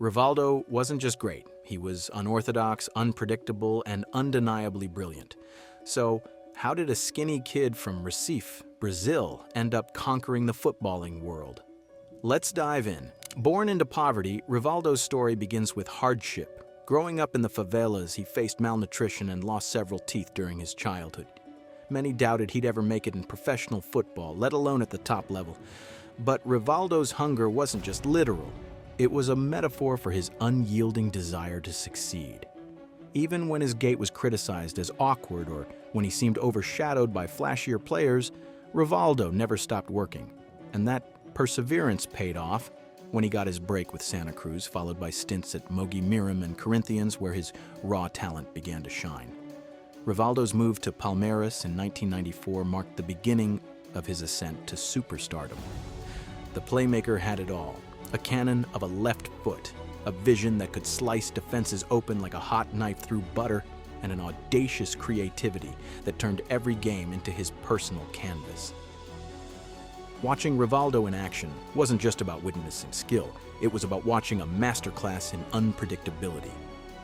Rivaldo wasn't just great, he was unorthodox, unpredictable, and undeniably brilliant. So, how did a skinny kid from Recife, Brazil, end up conquering the footballing world? Let's dive in. Born into poverty, Rivaldo's story begins with hardship. Growing up in the favelas, he faced malnutrition and lost several teeth during his childhood. Many doubted he'd ever make it in professional football, let alone at the top level. But Rivaldo's hunger wasn't just literal. It was a metaphor for his unyielding desire to succeed. Even when his gait was criticized as awkward or when he seemed overshadowed by flashier players, Rivaldo never stopped working. And that perseverance paid off when he got his break with Santa Cruz, followed by stints at Mogi Miram and Corinthians, where his raw talent began to shine. Rivaldo's move to Palmeiras in 1994 marked the beginning of his ascent to superstardom. The playmaker had it all: a cannon of a left foot, a vision that could slice defenses open like a hot knife through butter, and an audacious creativity that turned every game into his personal canvas. Watching Rivaldo in action wasn't just about witnessing skill, it was about watching a masterclass in unpredictability.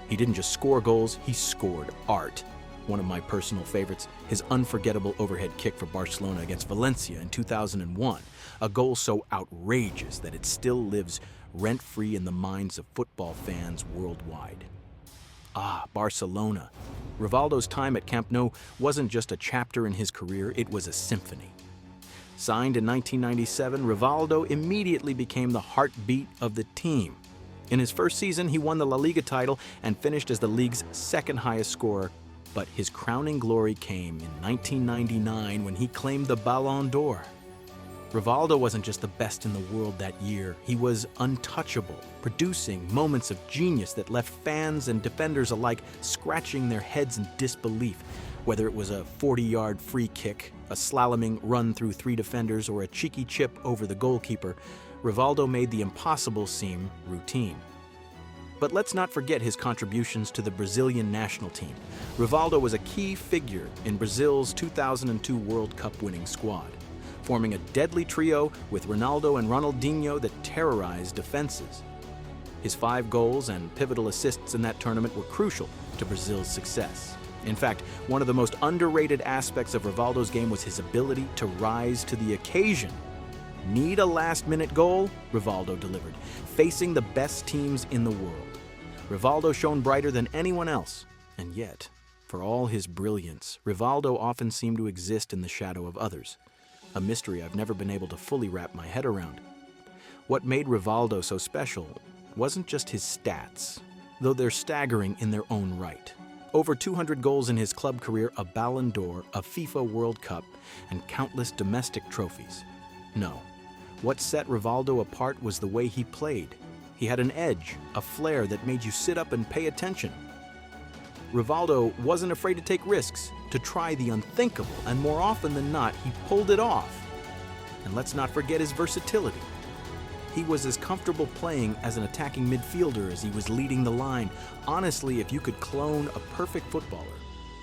He didn't just score goals, he scored art. One of my personal favorites, his unforgettable overhead kick for Barcelona against Valencia in 2001, a goal so outrageous that it still lives rent-free in the minds of football fans worldwide. Barcelona. Rivaldo's time at Camp Nou wasn't just a chapter in his career, it was a symphony. Signed in 1997, Rivaldo immediately became the heartbeat of the team. In his first season, he won the La Liga title and finished as the league's second highest scorer. But his crowning glory came in 1999 when he claimed the Ballon d'Or. Rivaldo wasn't just the best in the world that year, he was untouchable, producing moments of genius that left fans and defenders alike scratching their heads in disbelief. Whether it was a 40-yard free kick, a slaloming run through three defenders, or a cheeky chip over the goalkeeper, Rivaldo made the impossible seem routine. But let's not forget his contributions to the Brazilian national team. Rivaldo was a key figure in Brazil's 2002 World Cup winning squad, forming a deadly trio with Ronaldo and Ronaldinho that terrorized defenses. His 5 goals and pivotal assists in that tournament were crucial to Brazil's success. In fact, one of the most underrated aspects of Rivaldo's game was his ability to rise to the occasion. Need a last-minute goal? Rivaldo delivered, facing the best teams in the world. Rivaldo shone brighter than anyone else, and yet, for all his brilliance, Rivaldo often seemed to exist in the shadow of others, a mystery I've never been able to fully wrap my head around. What made Rivaldo so special wasn't just his stats, though they're staggering in their own right. Over 200 goals in his club career, a Ballon d'Or, a FIFA World Cup, and countless domestic trophies. No, what set Rivaldo apart was the way he played. He had an edge, a flair that made you sit up and pay attention. Rivaldo wasn't afraid to take risks, to try the unthinkable, and more often than not, he pulled it off. And let's not forget his versatility. He was as comfortable playing as an attacking midfielder as he was leading the line. Honestly, if you could clone a perfect footballer,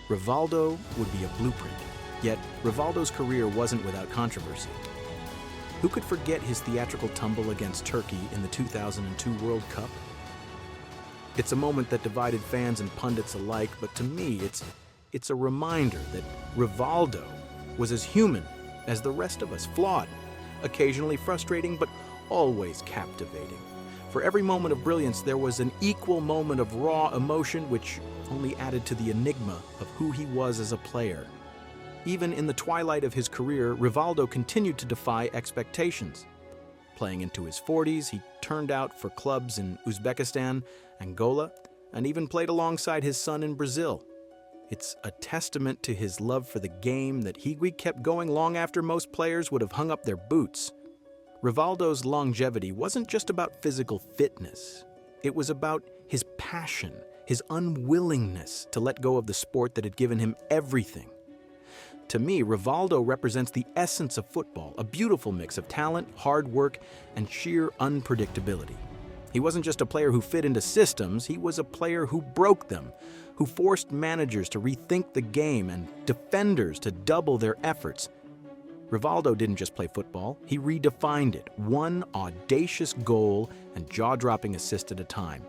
Rivaldo would be a blueprint. Yet, Rivaldo's career wasn't without controversy. Who could forget his theatrical tumble against Turkey in the 2002 World Cup? It's a moment that divided fans and pundits alike, but to me, it's a reminder that Rivaldo was as human as the rest of us, flawed, occasionally frustrating, but always captivating. For every moment of brilliance, there was an equal moment of raw emotion, which only added to the enigma of who he was as a player. Even in the twilight of his career, Rivaldo continued to defy expectations. Playing into his 40s, he turned out for clubs in Uzbekistan, Angola, and even played alongside his son in Brazil. It's a testament to his love for the game that he kept going long after most players would have hung up their boots. Rivaldo's longevity wasn't just about physical fitness. It was about his passion, his unwillingness to let go of the sport that had given him everything. To me, Rivaldo represents the essence of football, a beautiful mix of talent, hard work, and sheer unpredictability. He wasn't just a player who fit into systems, he was a player who broke them, who forced managers to rethink the game and defenders to double their efforts. Rivaldo didn't just play football, he redefined it, one audacious goal and jaw-dropping assist at a time.